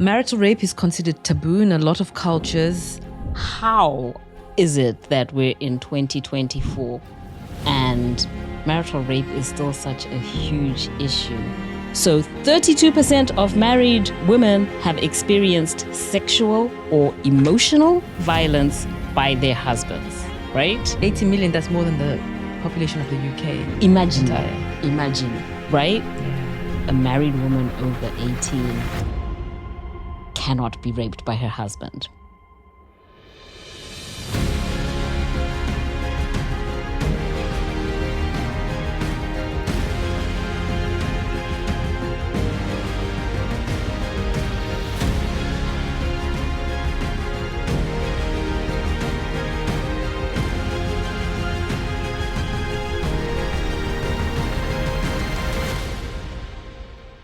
Marital rape is considered taboo in a lot of cultures. How is it that we're in 2024 and marital rape is still such a huge issue? So 32% of married women have experienced sexual or emotional violence by their husbands, right? 80 million, that's more than the population of the UK. Imagine, right? Yeah. A married woman over 18 cannot be raped by her husband.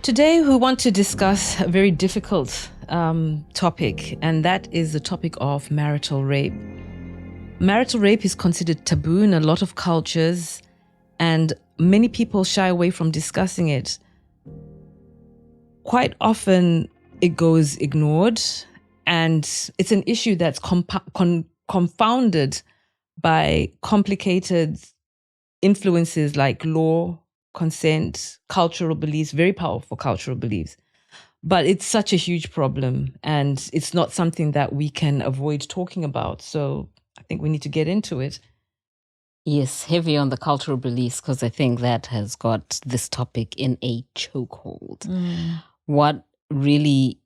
Today, we want to discuss a very difficult topic, and that is the topic of marital rape. Marital rape is considered taboo in a lot of cultures, and many people shy away from discussing it. Quite often, it goes ignored, and it's an issue that's confounded by complicated influences like law, consent, cultural beliefs, very powerful cultural beliefs. But it's such a huge problem, and it's not something that we can avoid talking about. So I think we need to get into it. Yes, heavy on the cultural beliefs, because I think that has got this topic in a chokehold. What really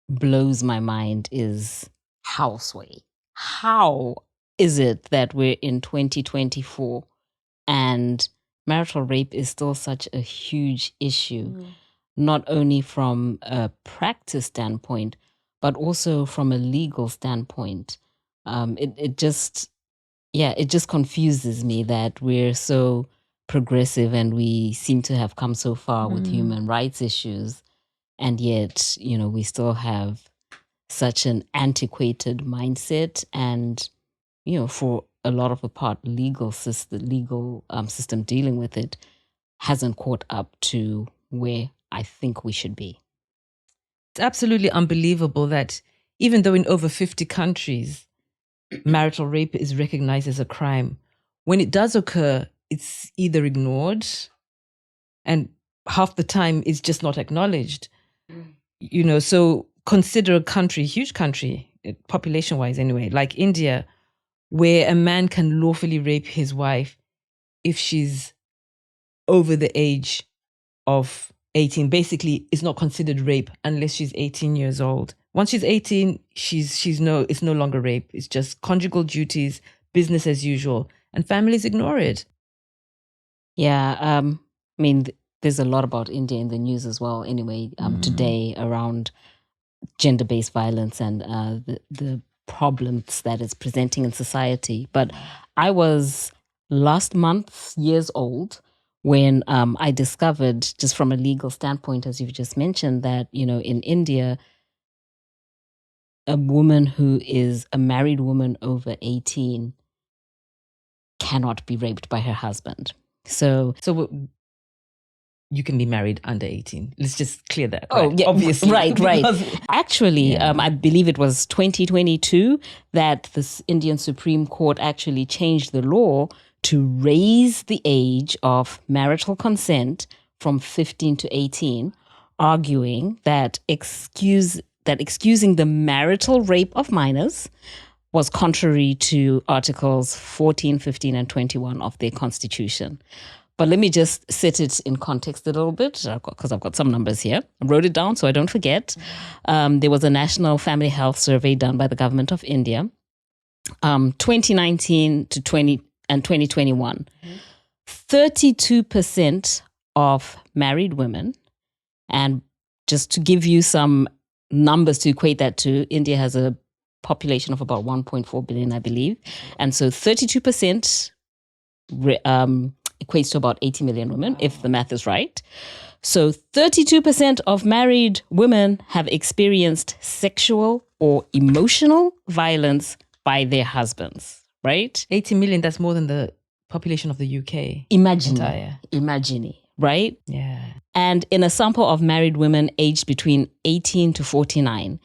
blows my mind is houseway. How is it that we're in 2024 and marital rape is still such a huge issue, not only from a practice standpoint, but also from a legal standpoint? It just confuses me that we're so progressive and we seem to have come so far with human rights issues, and yet, we still have such an antiquated mindset, and, for a lot of the part, legal system dealing with it hasn't caught up to where I think we should be. It's absolutely unbelievable that even though in over 50 countries, marital rape is recognized as a crime, when it does occur, it's either ignored, and half the time it's just not acknowledged. So consider a country, huge country, population-wise anyway, like India, where a man can lawfully rape his wife if she's over the age of 18. Basically, it's not considered rape unless she's 18 years old. Once she's 18, it's no longer rape. It's just conjugal duties, business as usual, and families ignore it. Yeah, there's a lot about India in the news as well. Anyway, today around gender-based violence and the problems that it's presenting in society. But I was last month years old when I discovered, just from a legal standpoint, as you've just mentioned, that, in India, a woman who is a married woman over 18 cannot be raped by her husband. So you can be married under 18. Let's just clear that. Oh, right? yeah, Obviously. Right. Actually, I believe it was 2022 that the Indian Supreme Court actually changed the law to raise the age of marital consent from 15 to 18, arguing that excusing the marital rape of minors was contrary to Articles 14, 15, and 21 of their Constitution. But let me just set it in context a little bit, because I've got some numbers here. I wrote it down so I don't forget. There was a national family health survey done by the government of India, 2019 to 2021. 32% of married women, and just to give you some numbers to equate that to, India has a population of about 1.4 billion, I believe. And so 32% equates to about 80 million women, if the math is right. So 32% of married women have experienced sexual or emotional violence by their husbands, right? 80 million, that's more than the population of the UK. Imagine, right? Yeah. And in a sample of married women aged between 18 to 49,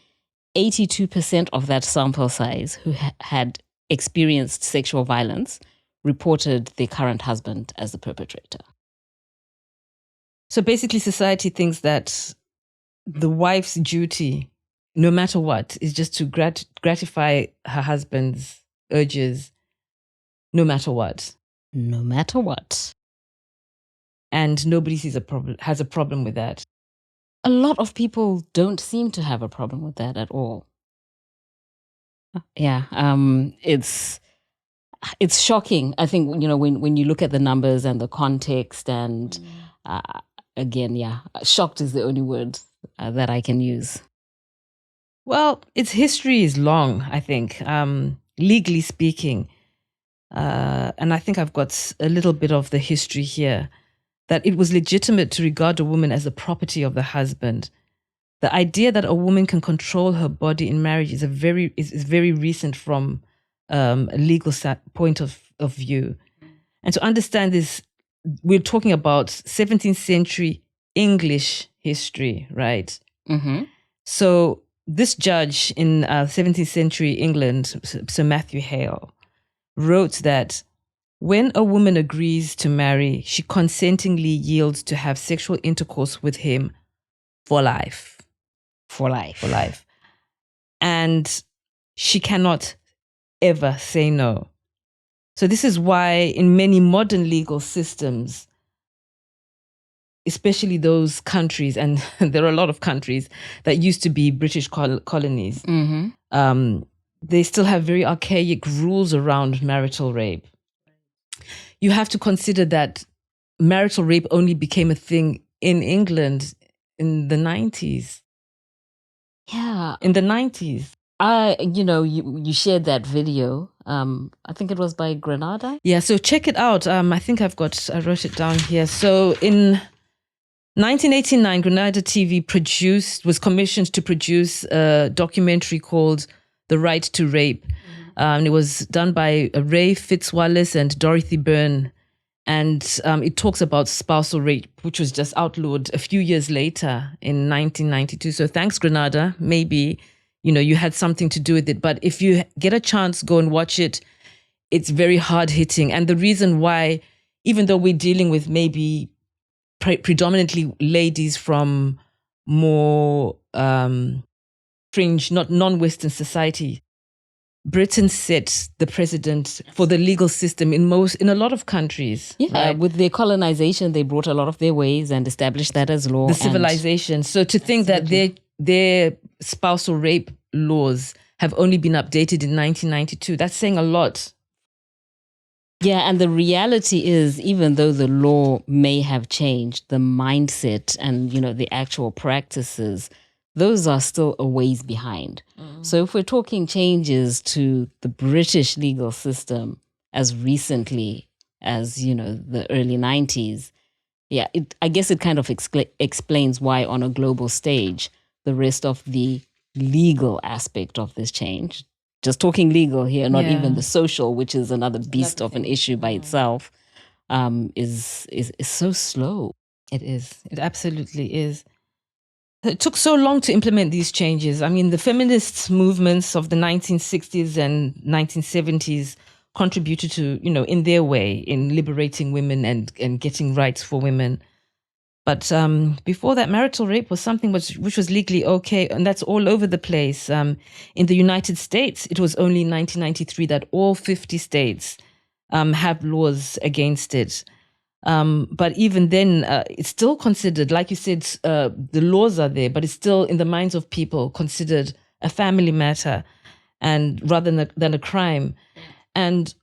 82% of that sample size who had experienced sexual violence reported their current husband as the perpetrator. So basically, society thinks that the wife's duty, no matter what, is just to gratify her husband's urges, no matter what. No matter what. And nobody has a problem with that. A lot of people don't seem to have a problem with that at all. Yeah, it's shocking. I think, when you look at the numbers and the context and again, shocked is the only word that I can use. Well, its history is long, I think, legally speaking. And I think I've got a little bit of the history here, that it was legitimate to regard a woman as the property of the husband. The idea that a woman can control her body in marriage is very recent from a legal point of view. And to understand this, we're talking about 17th century English history, right? Mm-hmm. So this judge in 17th century England, Sir Matthew Hale, wrote that when a woman agrees to marry, she consentingly yields to have sexual intercourse with him for life. For life. For life. And she cannot ever say no. So this is why in many modern legal systems, especially those countries, and there are a lot of countries that used to be British colonies, they still have very archaic rules around marital rape. You have to consider that marital rape only became a thing in England in the 90s. Yeah. In the 90s. You shared that video. I think it was by Granada. Yeah, so check it out. I think I wrote it down here. So in 1989, Granada TV was commissioned to produce a documentary called The Right to Rape. It was done by Ray Fitzwallace and Dorothy Byrne. And it talks about spousal rape, which was just outlawed a few years later in 1992. So thanks, Granada. Maybe, you had something to do with it. But if you get a chance, go and watch it. It's very hard hitting. And the reason why, even though we're dealing with maybe predominantly ladies from more fringe, not non-Western society, Britain set the precedent for the legal system in a lot of countries. Yeah, right? With their colonization, they brought a lot of their ways and established that as law. The civilization. So to think that their spousal rape laws have only been updated in 1992, that's saying a lot. Yeah, and the reality is, even though the law may have changed, the mindset and, the actual practices, those are still a ways behind. So if we're talking changes to the British legal system as recently as, the early 90s, I guess it kind of explains why on a global stage, the rest of the legal aspect of this change, just talking legal here, not even the social, which is another beast of an issue by itself, is so slow. It is. It absolutely is. It took so long to implement these changes. I mean, the feminist movements of the 1960s and 1970s contributed to, in their way, in liberating women and getting rights for women. But before that, marital rape was something which was legally okay, and that's all over the place. In the United States, it was only in 1993 that all 50 states have laws against it. But even then, it's still considered, like you said, the laws are there, but it's still in the minds of people considered a family matter, and rather than a crime. And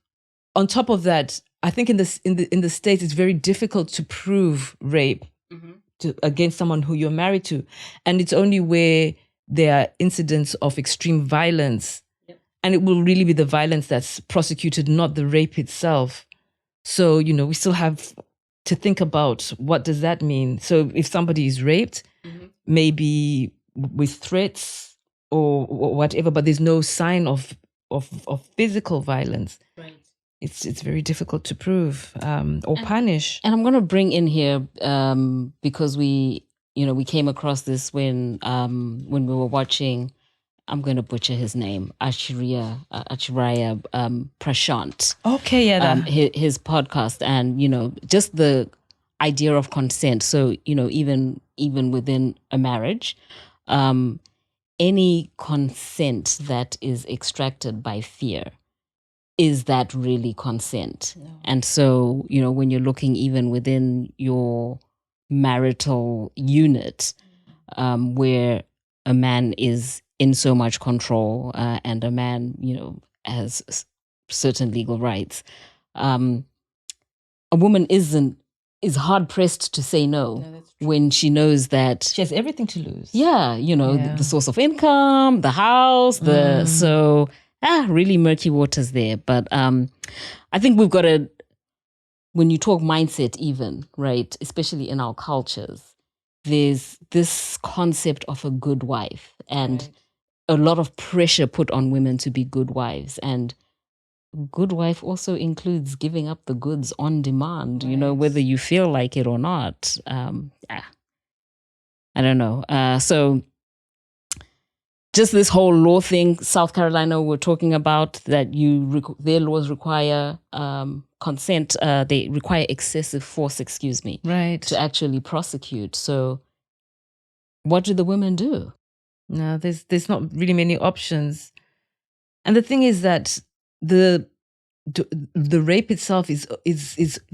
on top of that, I think in the States, it's very difficult to prove rape against someone who you're married to, and it's only where there are incidents of extreme violence, and it will really be the violence that's prosecuted, not the rape itself. So we still have to think about what does that mean. So if somebody is raped, maybe with threats or whatever, but there's no sign of physical violence, it's very difficult to prove or punish. And I'm going to bring in here because we came across this when we were watching. I'm going to butcher his name, Acharya Prashant. Okay, yeah, his podcast, and just the idea of consent. So even within a marriage, any consent that is extracted by fear, is that really consent? No. And so when you're looking even within your marital unit, where a man is in so much control and a man has certain legal rights, a woman is hard pressed to say no when she knows that she has everything to lose. Yeah, the source of income, the house, really murky waters there. But I think we've got to, when you talk mindset even, right, especially in our cultures, there's this concept of a good wife and a lot of pressure put on women to be good wives. And good wife also includes giving up the goods on demand, whether you feel like it or not. I don't know. So just this whole law thing, South Carolina, we're talking about that their laws require consent. They require excessive force, right, to actually prosecute. So what do the women do? No, there's not really many options. And the thing is that the rape itself is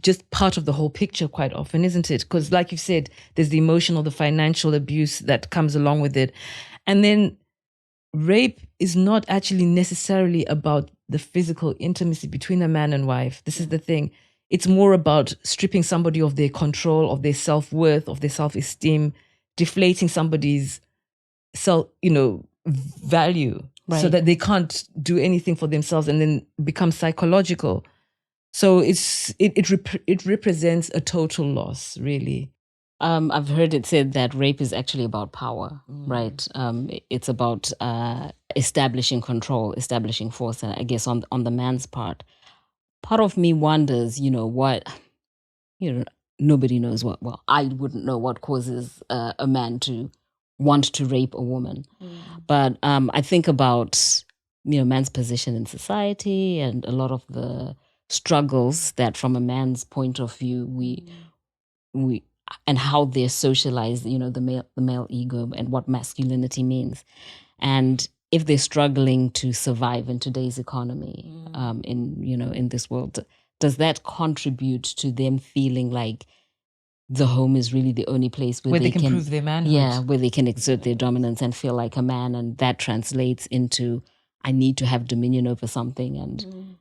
just part of the whole picture quite often, isn't it? Because like you said, there's the emotional, the financial abuse that comes along with it. And then rape is not actually necessarily about the physical intimacy between a man and wife. This is the thing. It's more about stripping somebody of their control, of their self-worth, of their self-esteem, deflating somebody's value. Right. So that they can't do anything for themselves and then become psychological. So it represents a total loss, really. I've heard it said that rape is actually about power, right? It's about establishing control, establishing force, and I guess on the man's part. Part of me wonders, what, nobody knows what. Well, I wouldn't know what causes a man to want to rape a woman. But I think about, man's position in society and a lot of the struggles that from a man's point of view, we and how they're socialized, the male ego and what masculinity means. And if they're struggling to survive in today's economy, in this world, does that contribute to them feeling like the home is really the only place where they can prove their manhood? Yeah, where they can exert their dominance and feel like a man, and that translates into I need to have dominion over something, and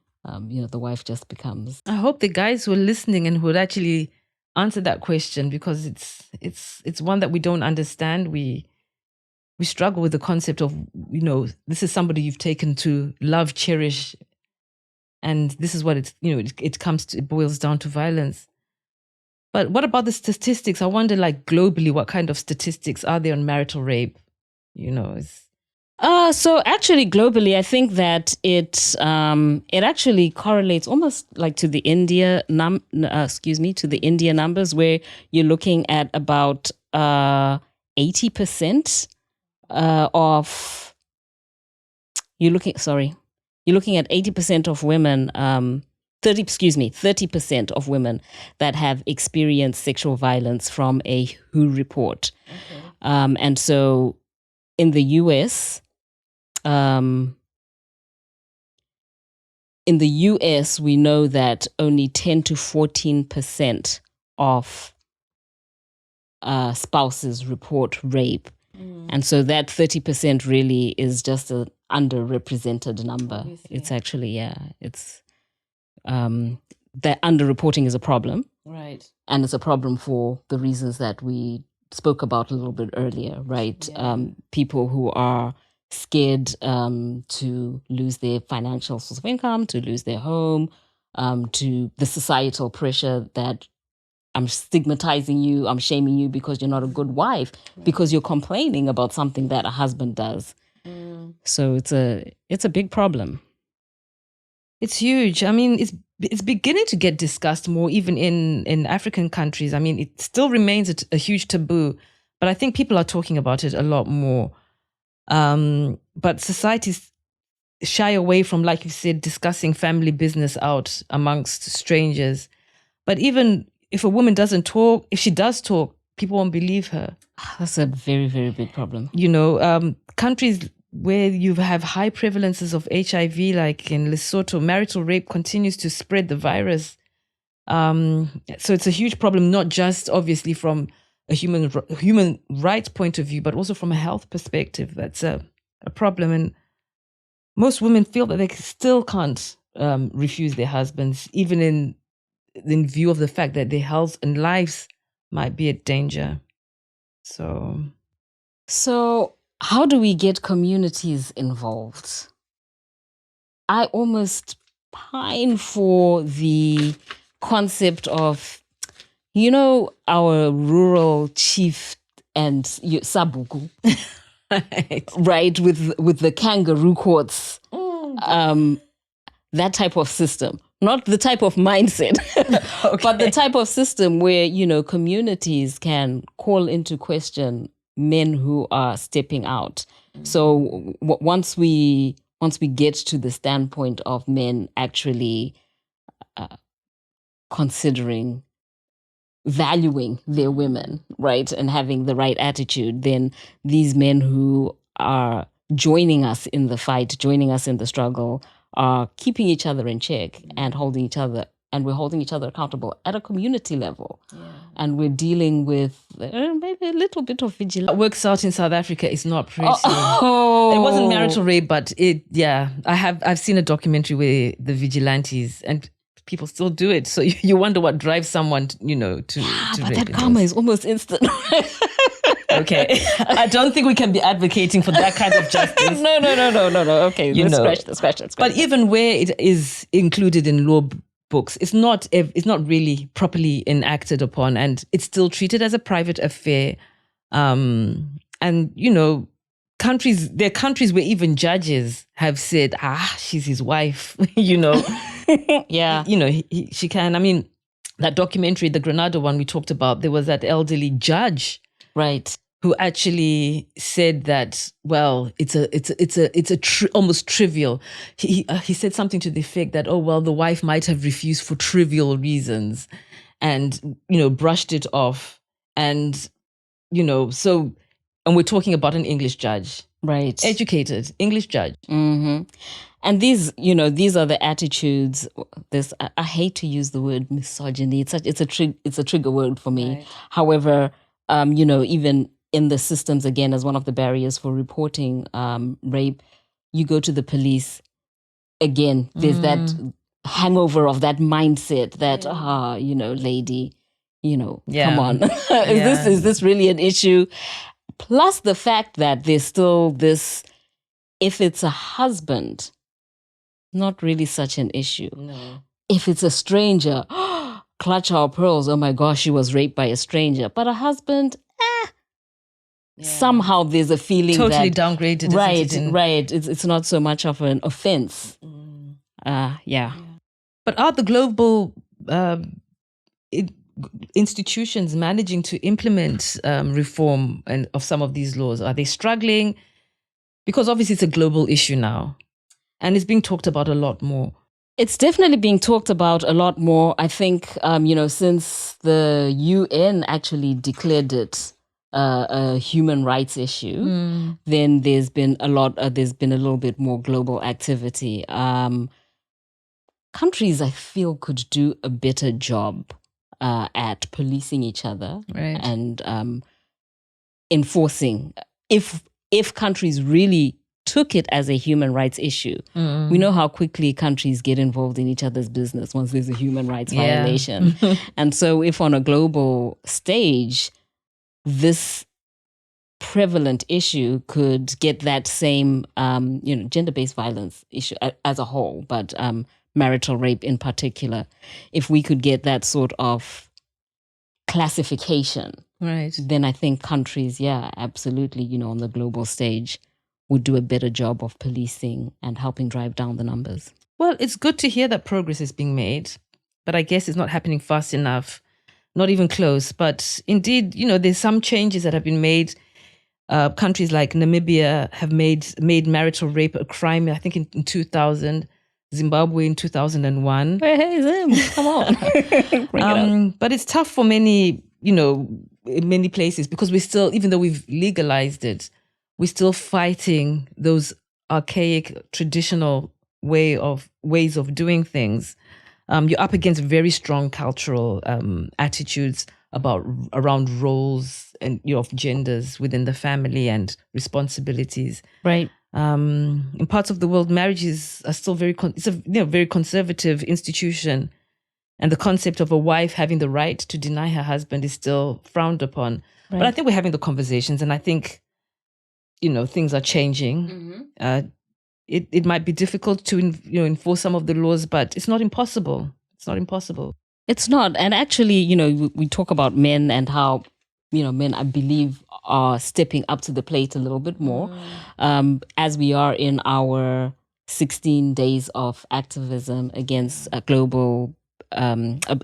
the wife just becomes. I hope the guys who are listening and who would actually answer that question, because it's one that we don't understand. We struggle with the concept of this is somebody you've taken to love, cherish, and this is what it boils down to violence. But what about the statistics? I wonder, like, globally, what kind of statistics are there on marital rape? So actually, globally, I think that it actually correlates almost like to the India numbers, where you're looking at about 80% of. You're looking at 80% of women. 30% of women that have experienced sexual violence from a WHO report. Okay. And so in the US, we know that only 10 to 14% of spouses report rape. And so that 30% really is just an underrepresented number. Obviously. It's actually, it's... that underreporting is a problem. Right. And it's a problem for the reasons that we spoke about a little bit earlier, right? Yeah. People who are scared to lose their financial source of income, to lose their home, to the societal pressure that I'm stigmatizing you, I'm shaming you because you're not a good wife, because you're complaining about something that a husband does. So it's a big problem. It's huge. I mean, it's beginning to get discussed more, even in African countries. I mean, it still remains a huge taboo, but I think people are talking about it a lot more. But societies shy away from, like you said, discussing family business out amongst strangers. But even if a woman doesn't talk, if she does talk, people won't believe her. That's a very, very big problem. Countries where you have high prevalences of HIV, like in Lesotho, marital rape continues to spread the virus. So it's a huge problem, not just obviously from a human rights point of view, but also from a health perspective. That's a problem. And most women feel that they still can't refuse their husbands, even in view of the fact that their health and lives might be at danger. So how do we get communities involved? I almost pine for the concept of, our rural chief and Sabuku, right? With the kangaroo courts, that type of system, not the type of mindset, Okay. but the type of system where, communities can call into question men who are stepping out. So once we get to the standpoint of men actually considering, valuing their women, right, and having the right attitude, then these men who are joining us in the fight, joining us in the struggle, are keeping each other in check and holding each other, and we're holding each other accountable at a community level. Yeah. And we're dealing with maybe a little bit of vigilance. What works out in South Africa is not pretty. Oh. It wasn't marital rape, but I've seen a documentary where the vigilantes, and people still do it. So you wonder what drives someone, to but rape. that karma is almost instant. Okay. I don't think we can be advocating for that kind of justice. No. Okay, let's scratch that. But even where it is included in law books, it's not really properly enacted upon, and it's still treated as a private affair. And there are countries where even judges have said, she's his wife, Yeah. She can. I mean, that documentary, the Grenada one we talked about, there was that elderly judge, right, who actually said that, well, it's almost trivial. He said something to the effect that, oh, well, the wife might have refused for trivial reasons, and brushed it off, and and we're talking about an English judge, right, educated English judge. Mm-hmm. And these are the attitudes. I hate to use the word misogyny. It's a trigger word for me. Right. However, even in the systems, again, as one of the barriers for reporting rape, you go to the police. Again, there's that hangover of that mindset that, lady, come on, is this really an issue? Plus the fact that there's still this, if it's a husband, not really such an issue. No. If it's a stranger, clutch our pearls. Oh my gosh, she was raped by a stranger. But a husband, somehow there's a feeling totally that downgraded. Right. It's not so much of an offense. But are the global institutions managing to implement reform of some of these laws? Are they struggling? Because obviously it's a global issue now, and it's being talked about a lot more. It's definitely being talked about a lot more. I think, since the UN actually declared it a human rights issue, then there's been a little bit more global activity. Countries, I feel, could do a better job at policing each other, right, and enforcing. If countries really took it as a human rights issue, we know how quickly countries get involved in each other's business once there's a human rights violation. And so if on a global stage, this prevalent issue could get that same, gender-based violence issue as a whole, but marital rape in particular, if we could get that sort of classification, right, then I think countries, absolutely, on the global stage would do a better job of policing and helping drive down the numbers. Well, it's good to hear that progress is being made, but I guess it's not happening fast enough, not even close. But indeed, there's some changes that have been made. Countries like Namibia have made marital rape a crime, I think in 2000, Zimbabwe in 2001. Hey, Zim, come on. Bring it up. But it's tough for many, in many places, because we're still, even though we've legalized it, we're still fighting those archaic, traditional ways of doing things. You're up against very strong cultural attitudes around roles and of genders within the family and responsibilities. Right. In parts of the world, marriages are still it's a very conservative institution, and the concept of a wife having the right to deny her husband is still frowned upon. Right. But I think we're having the conversations, and I think things are changing. Mm-hmm. It might be difficult to enforce some of the laws, but it's not impossible. It's not impossible. It's not. And actually, we talk about men and how, men, I believe, are stepping up to the plate a little bit more as we are in our 16 days of activism against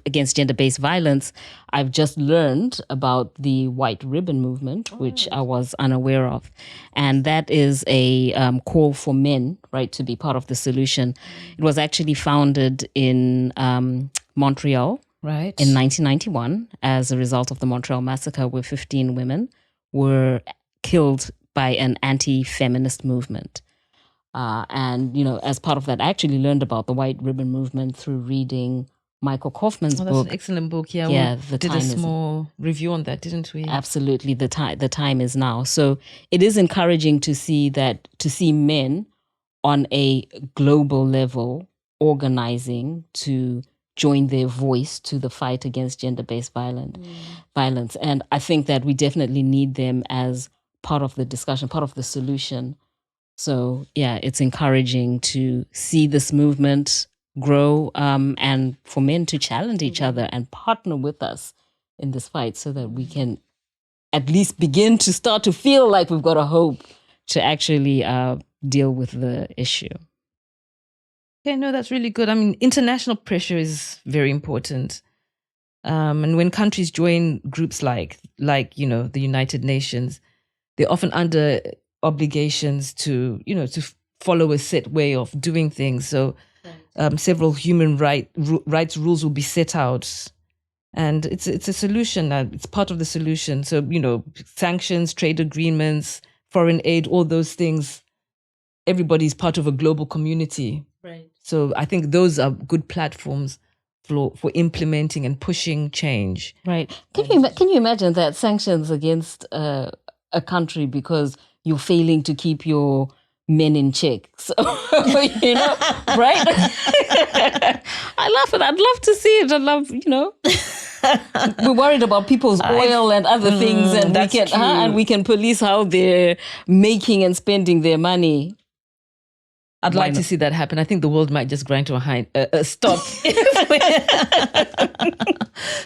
against gender-based violence. I've just learned about the White Ribbon Movement, which I was unaware of. And that is a call for men, right, to be part of the solution. It was actually founded in Montreal, right, in 1991 as a result of the Montreal massacre, where 15 women were killed by an anti-feminist movement. And, as part of that, I actually learned about the White Ribbon Movement through reading Michael Kaufman's book. That's an excellent book. Yeah, we did a small review on that, didn't we? Absolutely. The time is now. So it is encouraging to see men on a global level organizing to join their voice to the fight against gender-based violence. And I think that we definitely need them as part of the discussion, part of the solution. So yeah, it's encouraging to see this movement grow and for men to challenge each other and partner with us in this fight so that we can at least begin to start to feel like we've got a hope to actually deal with the issue. Okay, no, that's really good. I mean, international pressure is very important. And when countries join groups like the United Nations, they're often under obligations to follow a set way of doing things. So several human rights rules will be set out, and it's a solution. It's part of the solution. So sanctions, trade agreements, foreign aid, all those things. Everybody's part of a global community. Right. So I think those are good platforms for implementing and pushing change. Right. Can you imagine that sanctions against a country because you're failing to keep your men in check? So, right? I love it. I'd love to see it. I love, we're worried about people's oil and other things, and we can police how they're making and spending their money. I'd like to see that happen. I think the world might just grind to a stop.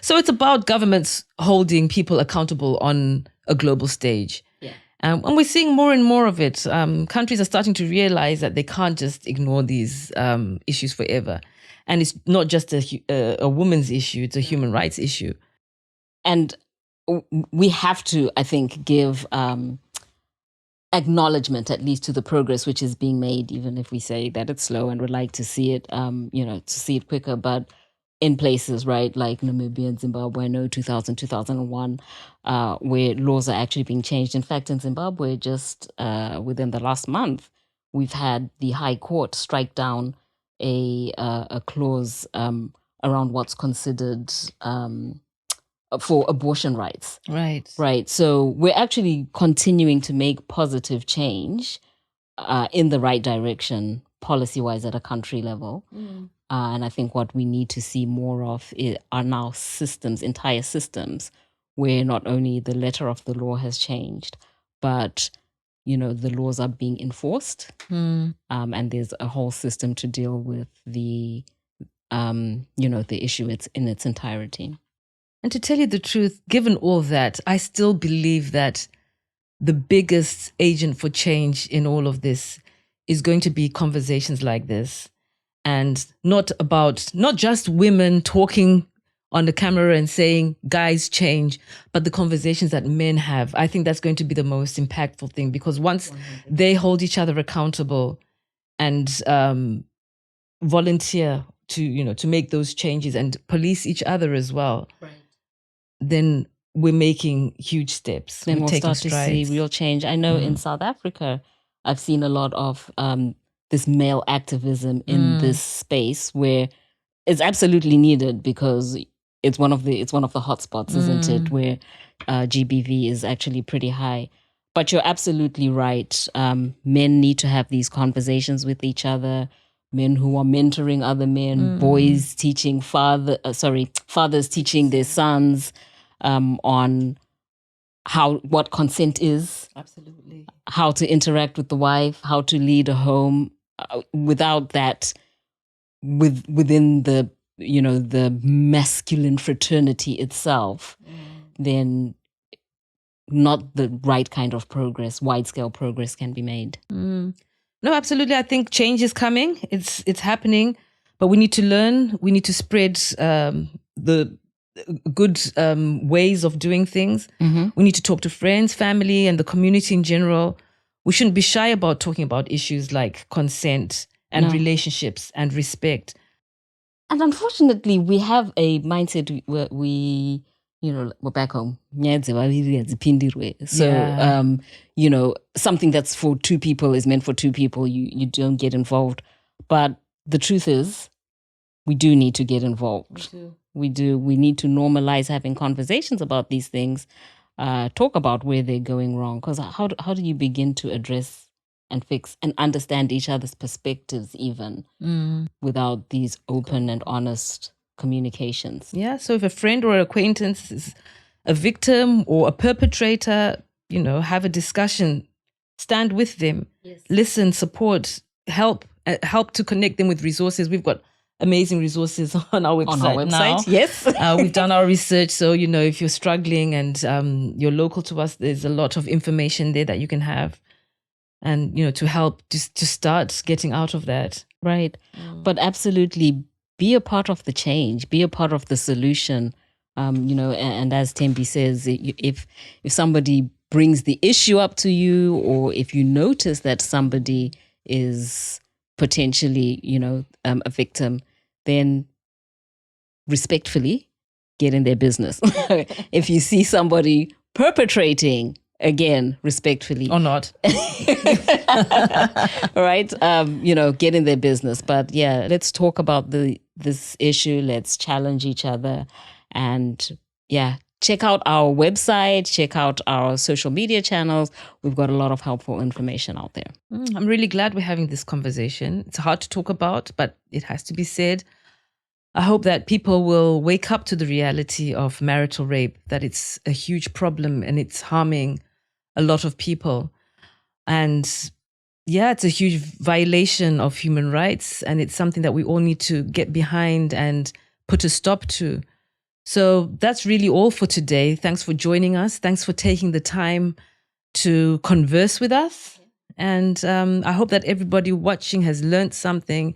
So it's about governments holding people accountable on a global stage. Yeah. And we're seeing more and more of it. Countries are starting to realize that they can't just ignore these issues forever. And it's not just a woman's issue, it's a human rights issue. And we have to, I think, give acknowledgement at least to the progress which is being made, even if we say that it's slow and would like to see it, to see it quicker. But in places, right, like Namibia and Zimbabwe, I know 2001, where laws are actually being changed. In fact, in Zimbabwe, just within the last month, we've had the High Court strike down a clause around what's considered for abortion rights. Right. Right. So we're actually continuing to make positive change in the right direction, policy-wise, at a country level. And I think what we need to see more of are now entire systems, where not only the letter of the law has changed, but, the laws are being enforced. And there's a whole system to deal with the issue in its entirety. And to tell you the truth, given all that, I still believe that the biggest agent for change in all of this is going to be conversations like this, and not just women talking on the camera and saying, guys, change, but the conversations that men have. I think that's going to be the most impactful thing, because once 100%. They hold each other accountable and volunteer to make those changes and police each other as well, right, then we're making huge steps. Then we'll start strides. to see real change. I know in South Africa, I've seen a lot of this male activism in this space where it's absolutely needed, because it's one of the hotspots, isn't it, where GBV is actually pretty high. But you're absolutely right. Men need to have these conversations with each other. Men who are mentoring other men, boys teaching fathers teaching their sons on what consent is. Absolutely. How to interact with the wife, how to lead a home. Without that, within the the masculine fraternity itself, then not the right kind of progress, wide-scale progress can be made. No, absolutely. I think change is coming. It's happening, but we need to learn. We need to spread the good ways of doing things. We need to talk to friends, family, and the community in general. We shouldn't be shy about talking about issues like consent and relationships and respect. And unfortunately, we have a mindset where we're back home. So, something that's for two people is meant for two people. You don't get involved. But the truth is, we do need to get involved. We do. We need to normalize having conversations about these things. Talk about where they're going wrong. Because how do you begin to address and fix and understand each other's perspectives even without these open and honest communications? Yeah. So if a friend or acquaintance is a victim or a perpetrator, have a discussion, stand with them, listen, support, help to connect them with resources. We've got amazing resources on our website now. Yes. We've done our research. So, if you're struggling and you're local to us, there's a lot of information there that you can have. And, to help just to start getting out of that. Right. But absolutely be a part of the change, be a part of the solution. And as Tembi says, if somebody brings the issue up to you, or if you notice that somebody is potentially, a victim, then respectfully get in their business. If you see somebody perpetrating, again, respectfully. Or not. Right? Get in their business. But yeah, let's talk about this issue. Let's challenge each other. And yeah, check out our website, check out our social media channels. We've got a lot of helpful information out there. I'm really glad we're having this conversation. It's hard to talk about, but it has to be said. I hope that people will wake up to the reality of marital rape, that it's a huge problem and it's harming a lot of people. And yeah, it's a huge violation of human rights, and it's something that we all need to get behind and put a stop to. So that's really all for today. Thanks for joining us. Thanks for taking the time to converse with us. And I hope that everybody watching has learned something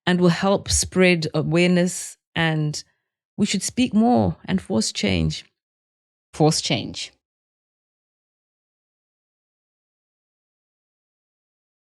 and will help spread awareness, and we should speak more and force change. Force change.